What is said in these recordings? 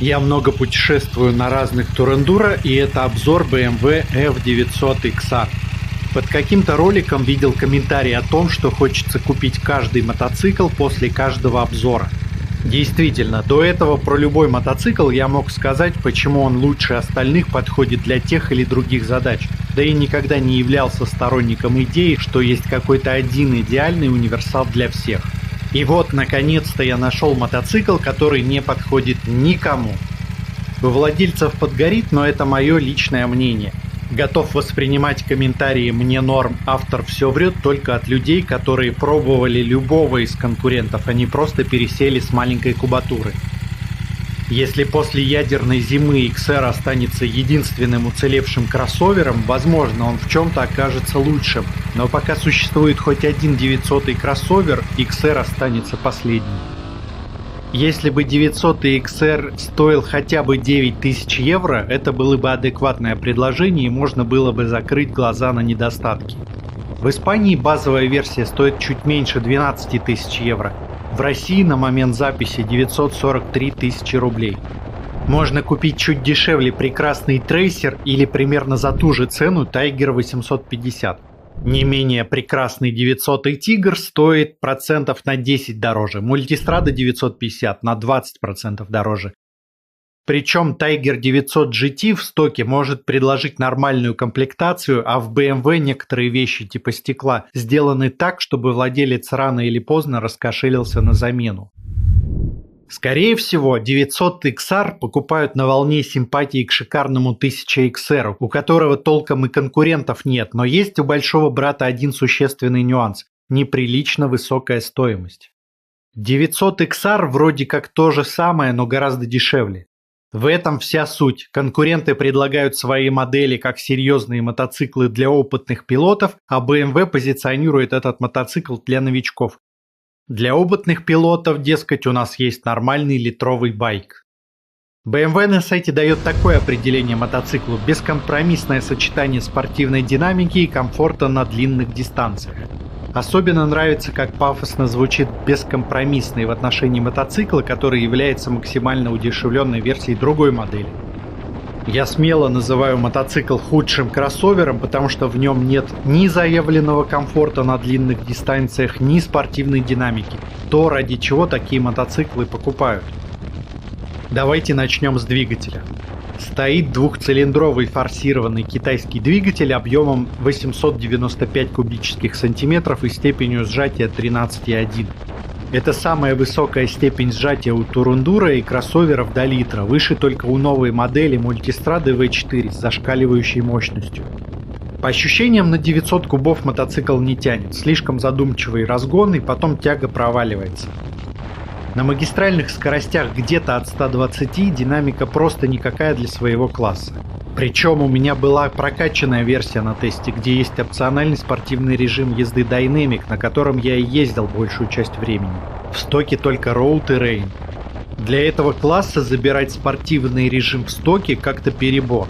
Я много путешествую на разных турендуро, и это обзор BMW F900 XR. Под каким-то роликом видел комментарий о том, что хочется купить каждый мотоцикл после каждого обзора. Действительно, до этого про любой мотоцикл я мог сказать, почему он лучше остальных подходит для тех или других задач. Да и никогда не являлся сторонником идеи, что есть какой-то один идеальный универсал для всех. И вот, наконец-то я нашел мотоцикл, который не подходит никому. У владельцев подгорит, но это мое личное мнение. Готов воспринимать комментарии «мне норм, автор все врет» только от людей, которые пробовали любого из конкурентов, а не просто пересели с маленькой кубатуры. Если после ядерной зимы XR останется единственным уцелевшим кроссовером, возможно, он в чем-то окажется лучшим, но пока существует хоть один 900-й кроссовер, XR останется последним. Если бы 900-й XR стоил хотя бы 9000 евро, это было бы адекватное предложение и можно было бы закрыть глаза на недостатки. В Испании базовая версия стоит чуть меньше 12 тысяч евро. В России на момент записи 943 тысячи рублей. Можно купить чуть дешевле прекрасный трейсер или примерно за ту же цену Tiger 850. Не менее прекрасный 900-й Тигр стоит процентов на 10 дороже, Multistrada 950 на 20% дороже. Причем Tiger 900 GT в стоке может предложить нормальную комплектацию, а в BMW некоторые вещи типа стекла сделаны так, чтобы владелец рано или поздно раскошелился на замену. Скорее всего, 900 XR покупают на волне симпатии к шикарному 1000 XR, у которого толком и конкурентов нет, но есть у большого брата один существенный нюанс – неприлично высокая стоимость. 900 XR вроде как то же самое, но гораздо дешевле. В этом вся суть. Конкуренты предлагают свои модели как серьезные мотоциклы для опытных пилотов, а BMW позиционирует этот мотоцикл для новичков. Для опытных пилотов, дескать, у нас есть нормальный литровый байк. BMW на сайте дает такое определение мотоциклу: бескомпромиссное сочетание спортивной динамики и комфорта на длинных дистанциях. Особенно нравится, как пафосно звучит бескомпромиссный в отношении мотоцикла, который является максимально удешевленной версией другой модели. Я смело называю мотоцикл худшим кроссовером, потому что в нем нет ни заявленного комфорта на длинных дистанциях, ни спортивной динамики. То, ради чего такие мотоциклы покупают. Давайте начнем с двигателя. Стоит двухцилиндровый форсированный китайский двигатель объемом 895 кубических сантиметров и степенью сжатия 13,1. Это самая высокая степень сжатия у турундуро и кроссоверов до литра, выше только у новой модели Multistrada V4 с зашкаливающей мощностью. По ощущениям, на 900 кубов мотоцикл не тянет, слишком задумчивый разгон и потом тяга проваливается. На магистральных скоростях где-то от 120 динамика просто никакая для своего класса. Причем у меня была прокачанная версия на тесте, где есть опциональный спортивный режим езды Dynamic, на котором я и ездил большую часть времени. В стоке только Road и Rain. Для этого класса забирать спортивный режим в стоке как-то перебор.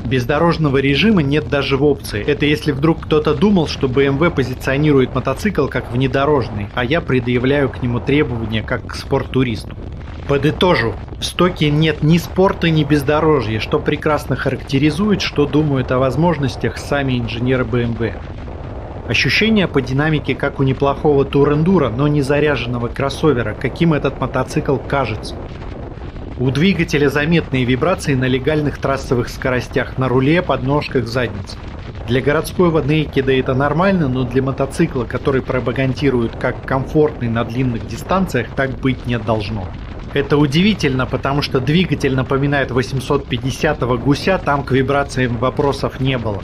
Бездорожного режима нет даже в опции. Это если вдруг кто-то думал, что BMW позиционирует мотоцикл как внедорожный, а я предъявляю к нему требования как к спорттуристу. Подытожу, в стоке нет ни спорта, ни бездорожья, что прекрасно характеризует, что думают о возможностях сами инженеры BMW. Ощущения по динамике как у неплохого турендуро, но не заряженного кроссовера, каким этот мотоцикл кажется. У двигателя заметные вибрации на легальных трассовых скоростях, на руле, подножках, заднице. Для городской воднейкида это нормально, но для мотоцикла, который пропагандируют как комфортный на длинных дистанциях, так быть не должно. Это удивительно, потому что двигатель напоминает 850-го гуся, там к вибрациям вопросов не было.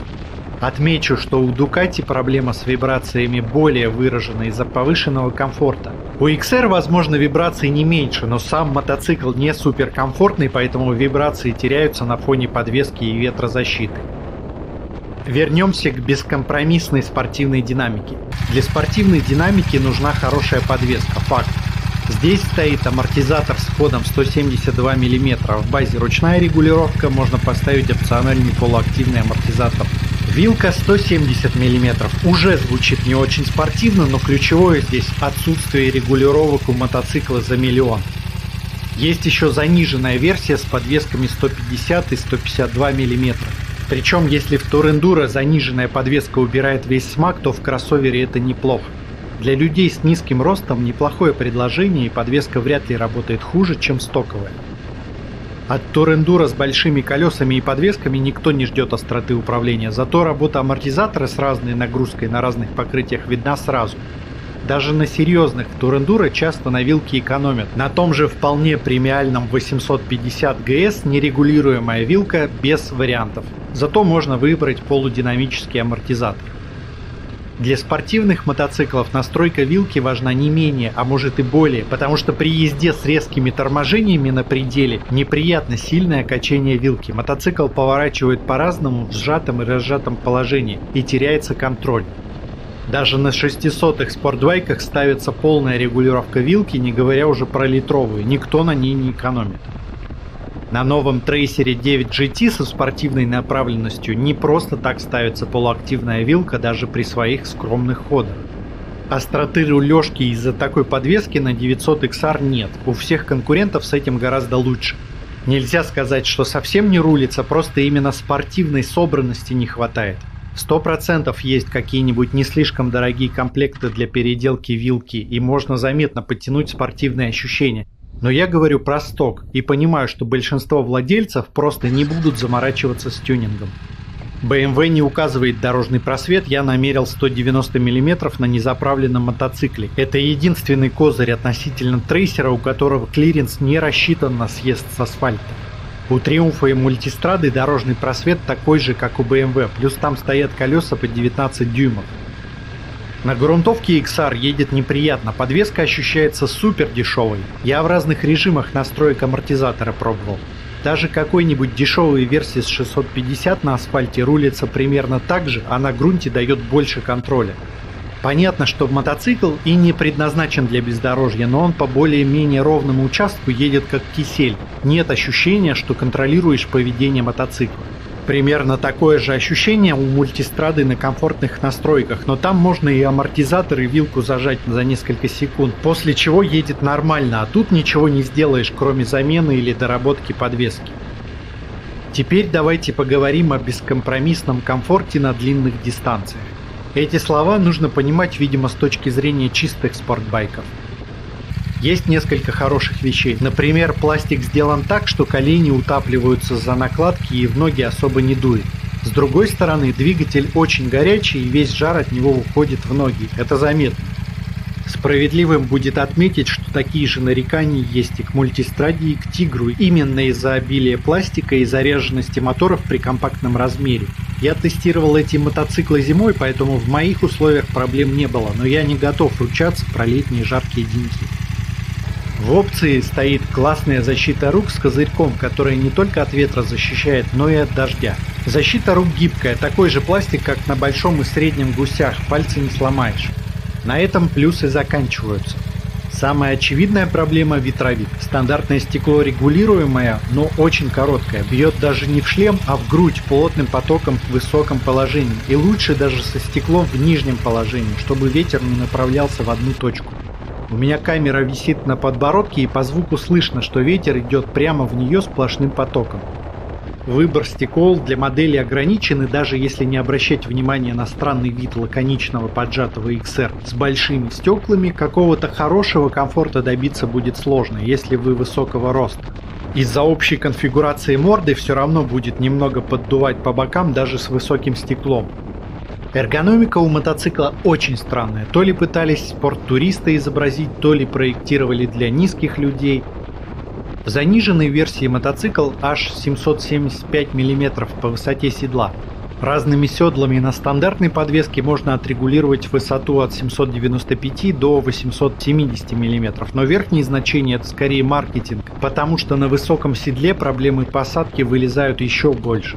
Отмечу, что у Ducati проблема с вибрациями более выражена из-за повышенного комфорта. У XR, возможно, вибраций не меньше, но сам мотоцикл не суперкомфортный, поэтому вибрации теряются на фоне подвески и ветрозащиты. Вернемся к бескомпромиссной спортивной динамике. Для спортивной динамики нужна хорошая подвеска, факт. Здесь стоит амортизатор с ходом 172 мм. В базе ручная регулировка, можно поставить опциональный полуактивный амортизатор. Вилка 170 мм. Уже звучит не очень спортивно, но ключевое здесь отсутствие регулировок у мотоцикла за миллион. Есть еще заниженная версия с подвесками 150 и 152 мм. Причем, если в Турендуро заниженная подвеска убирает весь смак, то в кроссовере это неплохо. Для людей с низким ростом неплохое предложение, и подвеска вряд ли работает хуже, чем стоковая. От Турендуро с большими колесами и подвесками никто не ждет остроты управления, зато работа амортизатора с разной нагрузкой на разных покрытиях видна сразу. Даже на серьезных Турендуро часто на вилке экономят. На том же вполне премиальном 850 GS нерегулируемая вилка без вариантов. Зато можно выбрать полудинамический амортизатор. Для спортивных мотоциклов настройка вилки важна не менее, а может и более, потому что при езде с резкими торможениями на пределе неприятно сильное качение вилки. Мотоцикл поворачивает по-разному в сжатом и разжатом положении и теряется контроль. Даже на 600-х спортбайках ставится полная регулировка вилки, не говоря уже про литровую, никто на ней не экономит. На новом трейсере 9 GT со спортивной направленностью не просто так ставится полуактивная вилка даже при своих скромных ходах. Остроты рулежки из-за такой подвески на 900 XR нет, у всех конкурентов с этим гораздо лучше. Нельзя сказать, что совсем не рулится, просто именно спортивной собранности не хватает. 100% есть какие-нибудь не слишком дорогие комплекты для переделки вилки, и можно заметно подтянуть спортивные ощущения. Но я говорю про сток и понимаю, что большинство владельцев просто не будут заморачиваться с тюнингом. BMW не указывает дорожный просвет, я намерил 190 мм на незаправленном мотоцикле. Это единственный козырь относительно трейсера, у которого клиренс не рассчитан на съезд с асфальта. У Триумфа и Мультистрады дорожный просвет такой же, как у BMW, плюс там стоят колеса по 19 дюймов. На грунтовке XR едет неприятно, подвеска ощущается супер дешевой. Я в разных режимах настроек амортизатора пробовал. Даже какой-нибудь дешевой версии с 650 на асфальте рулится примерно так же, а на грунте дает больше контроля. Понятно, что мотоцикл и не предназначен для бездорожья, но он по более-менее ровному участку едет как кисель. Нет ощущения, что контролируешь поведение мотоцикла. Примерно такое же ощущение у Мультистрады на комфортных настройках, но там можно и амортизатор, и вилку зажать за несколько секунд, после чего едет нормально, а тут ничего не сделаешь, кроме замены или доработки подвески. Теперь давайте поговорим о бескомпромиссном комфорте на длинных дистанциях. Эти слова нужно понимать, видимо, с точки зрения чистых спортбайков. Есть несколько хороших вещей. Например, пластик сделан так, что колени утапливаются за накладки и в ноги особо не дует. С другой стороны, двигатель очень горячий и весь жар от него уходит в ноги. Это заметно. Справедливым будет отметить, что такие же нарекания есть и к Мультистраде, и к Тигру, именно из-за обилия пластика и заряженности моторов при компактном размере. Я тестировал эти мотоциклы зимой, поэтому в моих условиях проблем не было, но я не готов ручаться про летние жаркие деньки. В опции стоит классная защита рук с козырьком, которая не только от ветра защищает, но и от дождя. Защита рук гибкая, такой же пластик, как на большом и среднем гусях, пальцы не сломаешь. На этом плюсы заканчиваются. Самая очевидная проблема – ветровик. Стандартное стекло регулируемое, но очень короткое. Бьет даже не в шлем, а в грудь плотным потоком в высоком положении. И лучше даже со стеклом в нижнем положении, чтобы ветер не направлялся в одну точку. У меня камера висит на подбородке, и по звуку слышно, что ветер идет прямо в нее сплошным потоком. Выбор стекол для модели ограничен, и даже если не обращать внимания на странный вид лаконичного поджатого XR с большими стеклами, какого-то хорошего комфорта добиться будет сложно, если вы высокого роста. Из-за общей конфигурации морды все равно будет немного поддувать по бокам даже с высоким стеклом. Эргономика у мотоцикла очень странная. То ли пытались спорттуриста изобразить, то ли проектировали для низких людей. В заниженной версии мотоцикл аж 775 мм по высоте седла. Разными седлами на стандартной подвеске можно отрегулировать высоту от 795 до 870 мм, но верхние значения это скорее маркетинг, потому что на высоком седле проблемы посадки вылезают еще больше.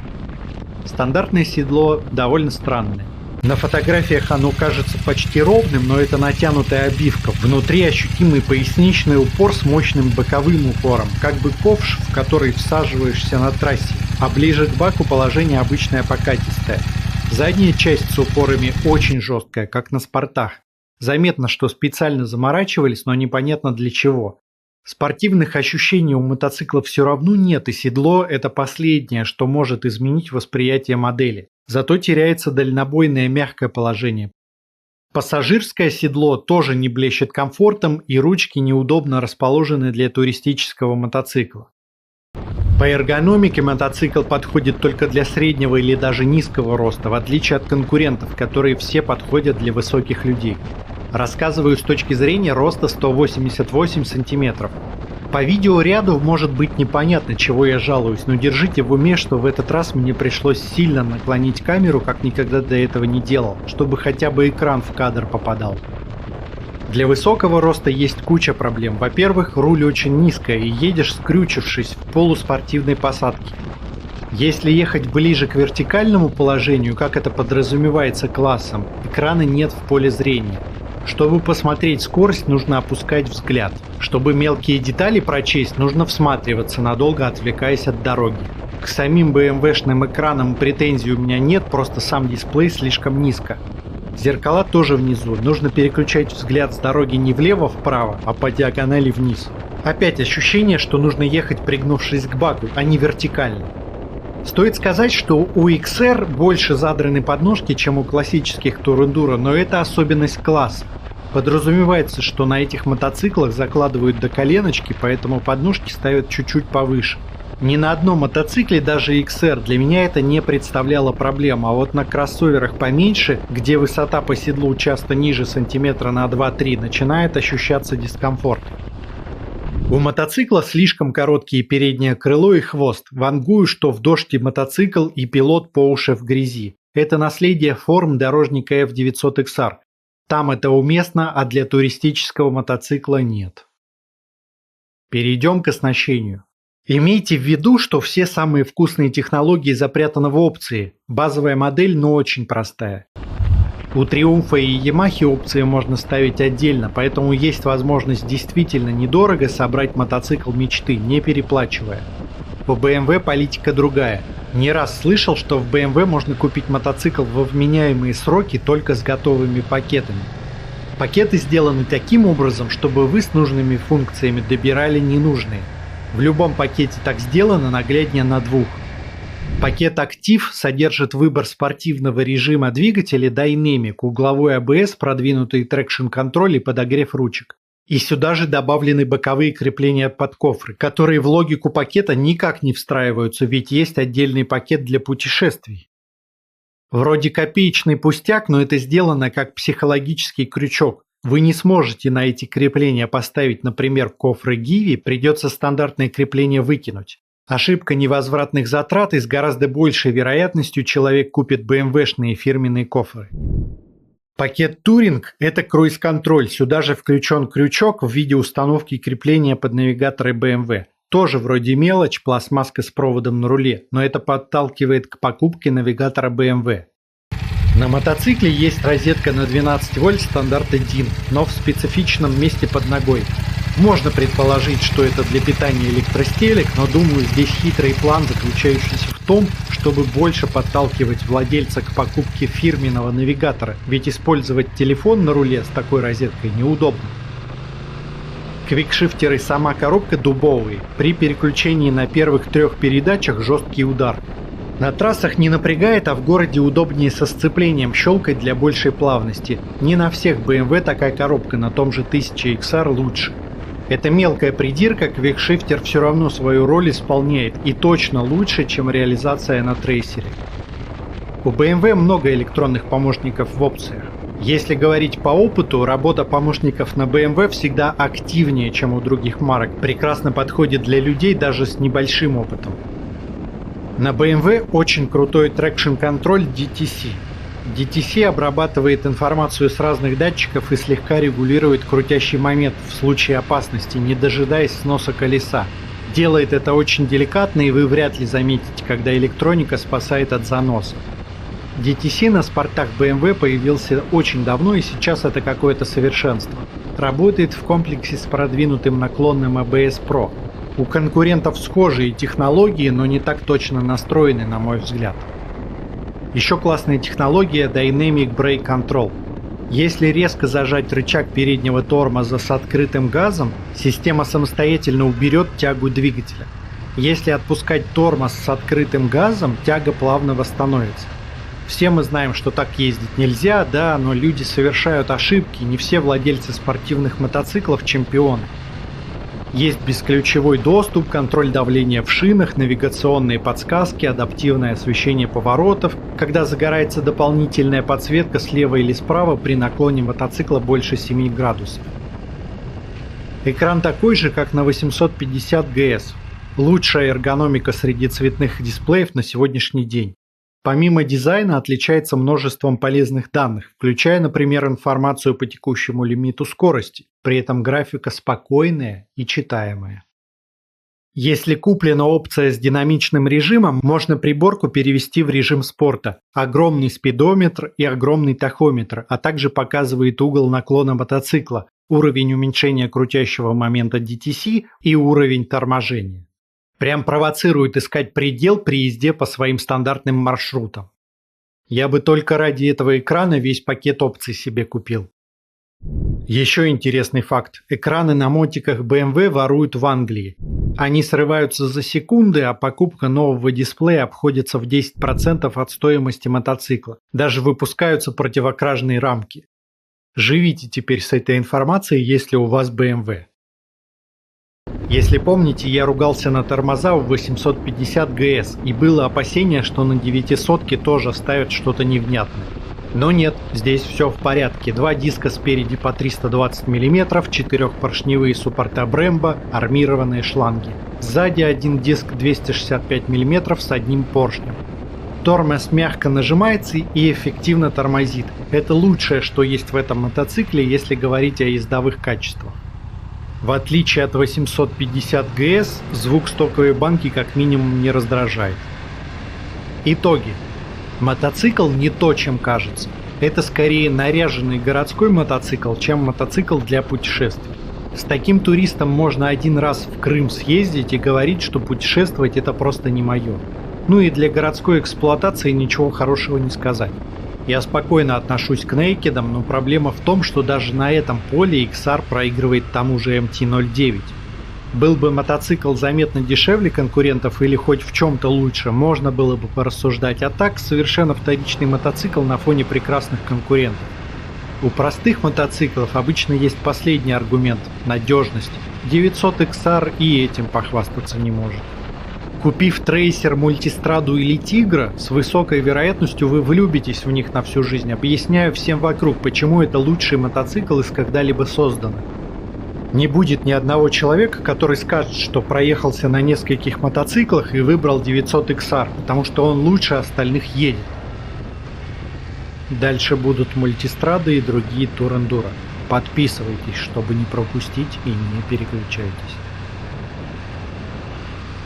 Стандартное седло довольно странное. На фотографиях оно кажется почти ровным, но это натянутая обивка. Внутри ощутимый поясничный упор с мощным боковым упором, как бы ковш, в который всаживаешься на трассе, а ближе к баку положение обычное покатистое. Задняя часть с упорами очень жесткая, как на спортах. Заметно, что специально заморачивались, но непонятно для чего. Спортивных ощущений у мотоцикла все равно нет, и седло – это последнее, что может изменить восприятие модели. Зато теряется дальнобойное мягкое положение. Пассажирское седло тоже не блещет комфортом, и ручки неудобно расположены для туристического мотоцикла. По эргономике мотоцикл подходит только для среднего или даже низкого роста, в отличие от конкурентов, которые все подходят для высоких людей. Рассказываю с точки зрения роста 188 см. По видеоряду может быть непонятно, чего я жалуюсь, но держите в уме, что в этот раз мне пришлось сильно наклонить камеру, как никогда до этого не делал, чтобы хотя бы экран в кадр попадал. Для высокого роста есть куча проблем. Во-первых, руль очень низкая и едешь скрючившись в полуспортивной посадке. Если ехать ближе к вертикальному положению, как это подразумевается классом, экрана нет в поле зрения. Чтобы посмотреть скорость, нужно опускать взгляд. Чтобы мелкие детали прочесть, нужно всматриваться, надолго отвлекаясь от дороги. К самим BMW-шным экранам претензий у меня нет, просто сам дисплей слишком низко. Зеркала тоже внизу, нужно переключать взгляд с дороги не влево-вправо, а по диагонали вниз. Опять ощущение, что нужно ехать пригнувшись к баку, а не вертикально. Стоит сказать, что у XR больше задраны подножки, чем у классических Тур-Эндуро, но это особенность класса. Подразумевается, что на этих мотоциклах закладывают до коленочки, поэтому подножки ставят чуть-чуть повыше. Ни на одном мотоцикле, даже XR, для меня это не представляло проблем, а вот на кроссоверах поменьше, где высота по седлу часто ниже сантиметра на 2-3, начинает ощущаться дискомфорт. У мотоцикла слишком короткие переднее крыло и хвост. Вангую, что в дождь мотоцикл и пилот по уши в грязи. Это наследие форм дорожника F900XR. Там это уместно, а для туристического мотоцикла нет. Перейдем к оснащению. Имейте в виду, что все самые вкусные технологии запрятаны в опции. Базовая модель, но очень простая. У Триумфа и Ямахи опции можно ставить отдельно, поэтому есть возможность действительно недорого собрать мотоцикл мечты, не переплачивая. У BMW политика другая. Не раз слышал, что в BMW можно купить мотоцикл во вменяемые сроки только с готовыми пакетами. Пакеты сделаны таким образом, чтобы вы с нужными функциями добирали ненужные. В любом пакете так сделано, нагляднее на двух. Пакет «Актив» содержит выбор спортивного режима двигателя Dynamic, угловой ABS, продвинутый трекшн-контроль и подогрев ручек. И сюда же добавлены боковые крепления под кофры, которые в логику пакета никак не встраиваются, ведь есть отдельный пакет для путешествий. Вроде копеечный пустяк, но это сделано как психологический крючок. Вы не сможете на эти крепления поставить, например, кофры Givi, придется стандартное крепление выкинуть. Ошибка невозвратных затрат, и с гораздо большей вероятностью человек купит BMW-шные фирменные кофры. Пакет Touring – это круиз-контроль, сюда же включен крючок в виде установки крепления под навигаторы BMW. Тоже вроде мелочь, пластмасска с проводом на руле, но это подталкивает к покупке навигатора BMW. На мотоцикле есть розетка на 12 вольт стандарта DIN, но в специфичном месте под ногой. Можно предположить, что это для питания электростелек, но думаю, здесь хитрый план, заключающийся в том, чтобы больше подталкивать владельца к покупке фирменного навигатора, ведь использовать телефон на руле с такой розеткой неудобно. Квикшифтер и сама коробка дубовые, при переключении на первых 3 передачах жесткий удар. На трассах не напрягает, а в городе удобнее со сцеплением щелкать для большей плавности. Не на всех BMW такая коробка, на том же 1000XR лучше. Эта мелкая придирка, квикшифтер все равно свою роль исполняет и точно лучше, чем реализация на трейсере. У BMW много электронных помощников в опциях. Если говорить по опыту, работа помощников на BMW всегда активнее, чем у других марок, прекрасно подходит для людей даже с небольшим опытом. На BMW очень крутой трекшн-контроль DTC. DTC обрабатывает информацию с разных датчиков и слегка регулирует крутящий момент в случае опасности, не дожидаясь сноса колеса. Делает это очень деликатно, и вы вряд ли заметите, когда электроника спасает от заноса. DTC на спортах BMW появился очень давно, и сейчас это какое-то совершенство. Работает в комплексе с продвинутым наклонным ABS Pro. У конкурентов схожие технологии, но не так точно настроены, на мой взгляд. Еще классная технология Dynamic Brake Control. Если резко зажать рычаг переднего тормоза с открытым газом, система самостоятельно уберет тягу двигателя. Если отпускать тормоз с открытым газом, тяга плавно восстановится. Все мы знаем, что так ездить нельзя, да, но люди совершают ошибки, не все владельцы спортивных мотоциклов чемпионы. Есть бесключевой доступ, контроль давления в шинах, навигационные подсказки, адаптивное освещение поворотов, когда загорается дополнительная подсветка слева или справа при наклоне мотоцикла больше 7 градусов. Экран такой же, как на 850 GS. Лучшая эргономика среди цветных дисплеев на сегодняшний день. Помимо дизайна отличается множеством полезных данных, включая, например, информацию по текущему лимиту скорости, при этом графика спокойная и читаемая. Если куплена опция с динамичным режимом, можно приборку перевести в режим спорта. Огромный спидометр и огромный тахометр, а также показывает угол наклона мотоцикла, уровень уменьшения крутящего момента DTC и уровень торможения. Прям провоцирует искать предел при езде по своим стандартным маршрутам. Я бы только ради этого экрана весь пакет опций себе купил. Еще интересный факт. Экраны на мотиках BMW воруют в Англии. Они срываются за секунды, а покупка нового дисплея обходится в 10% от стоимости мотоцикла. Даже выпускаются противокражные рамки. Живите теперь с этой информацией, если у вас BMW. Если помните, я ругался на тормоза в 850 GS, и было опасение, что на 900-ке тоже ставят что-то невнятное. Но нет, здесь все в порядке. Два диска спереди по 320 мм, 4-поршневые суппорта Brembo, армированные шланги. Сзади один диск 265 мм с одним поршнем. Тормоз мягко нажимается и эффективно тормозит. Это лучшее, что есть в этом мотоцикле, если говорить о ездовых качествах. В отличие от 850 GS, звук стоковой банки как минимум не раздражает. Итоги. Мотоцикл не то, чем кажется. Это скорее наряженный городской мотоцикл, чем мотоцикл для путешествий. С таким туристом можно один раз в Крым съездить и говорить, что путешествовать это просто не мое. Ну и для городской эксплуатации ничего хорошего не сказать. Я спокойно отношусь к нейкедам, но проблема в том, что даже на этом поле XR проигрывает тому же MT-09. Был бы мотоцикл заметно дешевле конкурентов или хоть в чем-то лучше, можно было бы порассуждать, а так совершенно вторичный мотоцикл на фоне прекрасных конкурентов. У простых мотоциклов обычно есть последний аргумент – надежность. 900 XR и этим похвастаться не может. Купив трейсер, мультистраду или тигра, с высокой вероятностью вы влюбитесь в них на всю жизнь. Объясняю всем вокруг, почему это лучший мотоцикл из когда-либо созданных. Не будет ни одного человека, который скажет, что проехался на нескольких мотоциклах и выбрал 900 XR, потому что он лучше остальных едет. Дальше будут мультистрады и другие тур-эндуро. Подписывайтесь, чтобы не пропустить, и не переключайтесь.